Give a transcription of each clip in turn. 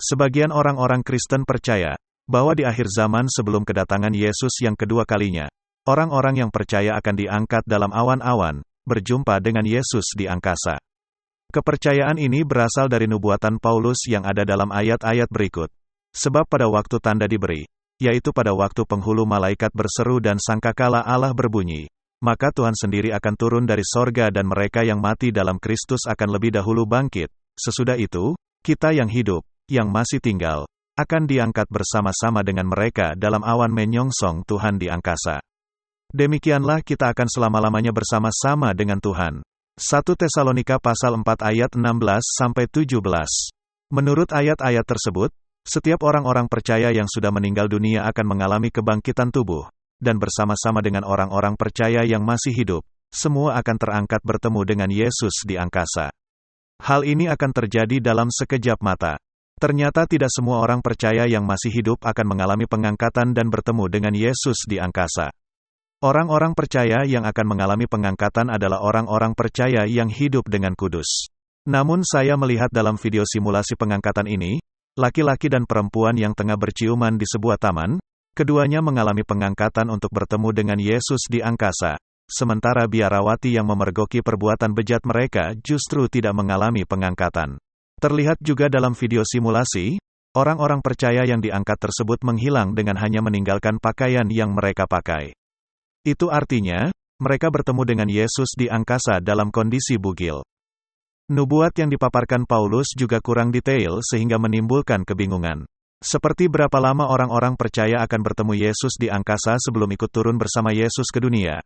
Sebagian orang-orang Kristen percaya bahwa di akhir zaman sebelum kedatangan Yesus yang kedua kalinya, orang-orang yang percaya akan diangkat dalam awan-awan, berjumpa dengan Yesus di angkasa. Kepercayaan ini berasal dari nubuatan Paulus yang ada dalam ayat-ayat berikut. Sebab pada waktu tanda diberi, yaitu pada waktu penghulu malaikat berseru dan sangkakala Allah berbunyi, maka Tuhan sendiri akan turun dari sorga dan mereka yang mati dalam Kristus akan lebih dahulu bangkit. Sesudah itu, kita yang hidup, yang masih tinggal, akan diangkat bersama-sama dengan mereka dalam awan menyongsong Tuhan di angkasa. Demikianlah kita akan selama-lamanya bersama-sama dengan Tuhan. 1 Tesalonika pasal 4 ayat 16-17. Menurut ayat-ayat tersebut, setiap orang-orang percaya yang sudah meninggal dunia akan mengalami kebangkitan tubuh, dan bersama-sama dengan orang-orang percaya yang masih hidup, semua akan terangkat bertemu dengan Yesus di angkasa. Hal ini akan terjadi dalam sekejap mata. Ternyata tidak semua orang percaya yang masih hidup akan mengalami pengangkatan dan bertemu dengan Yesus di angkasa. Orang-orang percaya yang akan mengalami pengangkatan adalah orang-orang percaya yang hidup dengan kudus. Namun saya melihat dalam video simulasi pengangkatan ini, laki-laki dan perempuan yang tengah berciuman di sebuah taman, keduanya mengalami pengangkatan untuk bertemu dengan Yesus di angkasa, sementara biarawati yang memergoki perbuatan bejat mereka justru tidak mengalami pengangkatan. Terlihat juga dalam video simulasi, orang-orang percaya yang diangkat tersebut menghilang dengan hanya meninggalkan pakaian yang mereka pakai. Itu artinya, mereka bertemu dengan Yesus di angkasa dalam kondisi bugil. Nubuat yang dipaparkan Paulus juga kurang detail sehingga menimbulkan kebingungan. Seperti berapa lama orang-orang percaya akan bertemu Yesus di angkasa sebelum ikut turun bersama Yesus ke dunia?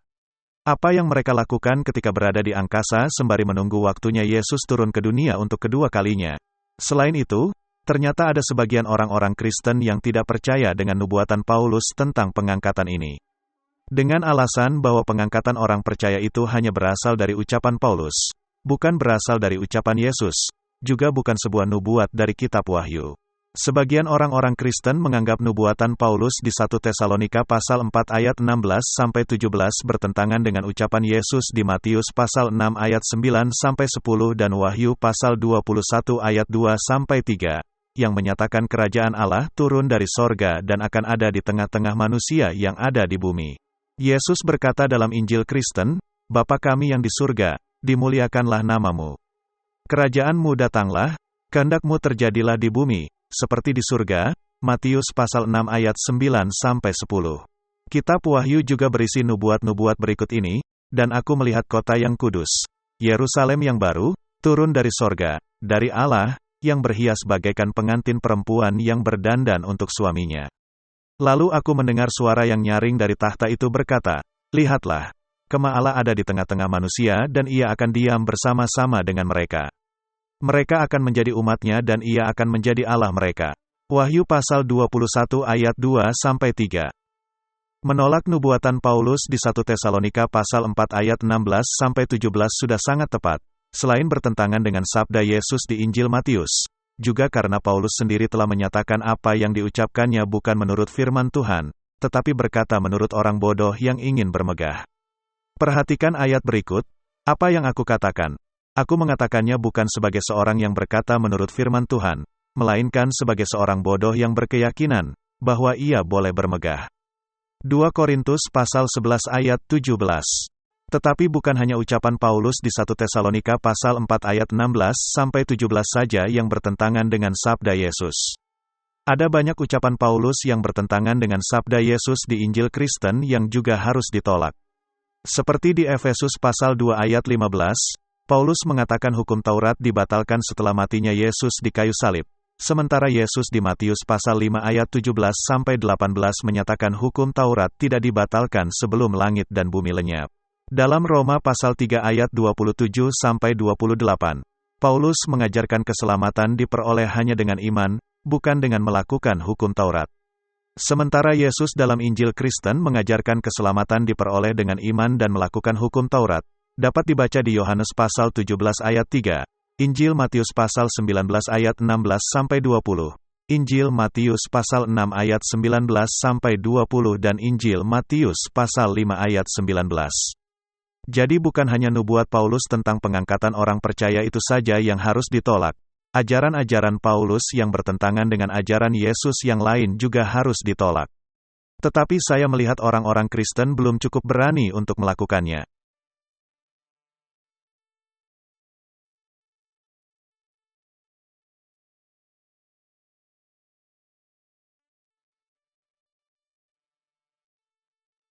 Apa yang mereka lakukan ketika berada di angkasa sembari menunggu waktunya Yesus turun ke dunia untuk kedua kalinya? Selain itu, ternyata ada sebagian orang-orang Kristen yang tidak percaya dengan nubuatan Paulus tentang pengangkatan ini. Dengan alasan bahwa pengangkatan orang percaya itu hanya berasal dari ucapan Paulus, bukan berasal dari ucapan Yesus, juga bukan sebuah nubuat dari kitab Wahyu. Sebagian orang-orang Kristen menganggap nubuatan Paulus di 1 Tesalonika pasal 4 ayat 16-17 bertentangan dengan ucapan Yesus di Matius pasal 6 ayat 9-10 dan Wahyu pasal 21 ayat 2-3, yang menyatakan kerajaan Allah turun dari sorga dan akan ada di tengah-tengah manusia yang ada di bumi. Yesus berkata dalam Injil Kristen, Bapa kami yang di surga, dimuliakanlah namamu. Kerajaanmu datanglah, kehendakmu terjadilah di bumi, seperti di surga. Matius pasal 6 ayat 9-10. Kitab Wahyu juga berisi nubuat-nubuat berikut ini, dan aku melihat kota yang kudus, Yerusalem yang baru, turun dari sorga, dari Allah, yang berhias bagaikan pengantin perempuan yang berdandan untuk suaminya. Lalu aku mendengar suara yang nyaring dari tahta itu berkata, Lihatlah, kemah Allah ada di tengah-tengah manusia dan ia akan diam bersama-sama dengan mereka. Mereka akan menjadi umatnya dan ia akan menjadi Allah mereka. Wahyu pasal 21 ayat 2-3. Menolak nubuatan Paulus di 1 Tesalonika pasal 4 ayat 16-17 sudah sangat tepat, selain bertentangan dengan sabda Yesus di Injil Matius, juga karena Paulus sendiri telah menyatakan apa yang diucapkannya bukan menurut firman Tuhan, tetapi berkata menurut orang bodoh yang ingin bermegah. Perhatikan ayat berikut, apa yang aku katakan. Aku mengatakannya bukan sebagai seorang yang berkata menurut firman Tuhan, melainkan sebagai seorang bodoh yang berkeyakinan, bahwa ia boleh bermegah. 2 Korintus pasal 11 ayat 17. Tetapi bukan hanya ucapan Paulus di 1 Tesalonika pasal 4 ayat 16-17 saja yang bertentangan dengan sabda Yesus. Ada banyak ucapan Paulus yang bertentangan dengan sabda Yesus di Injil Kristen yang juga harus ditolak. Seperti di Efesus pasal 2 ayat 15, Paulus mengatakan hukum Taurat dibatalkan setelah matinya Yesus di kayu salib. Sementara Yesus di Matius pasal 5 ayat 17-18 menyatakan hukum Taurat tidak dibatalkan sebelum langit dan bumi lenyap. Dalam Roma pasal 3 ayat 27-28, Paulus mengajarkan keselamatan diperoleh hanya dengan iman, bukan dengan melakukan hukum Taurat. Sementara Yesus dalam Injil Kristen mengajarkan keselamatan diperoleh dengan iman dan melakukan hukum Taurat, dapat dibaca di Yohanes pasal 17 ayat 3, Injil Matius pasal 19 ayat 16-20, Injil Matius pasal 6 ayat 19-20 dan Injil Matius pasal 5 ayat 19. Jadi bukan hanya nubuat Paulus tentang pengangkatan orang percaya itu saja yang harus ditolak, Ajaran-ajaran Paulus yang bertentangan dengan ajaran Yesus yang lain juga harus ditolak. Tetapi saya melihat orang-orang Kristen belum cukup berani untuk melakukannya.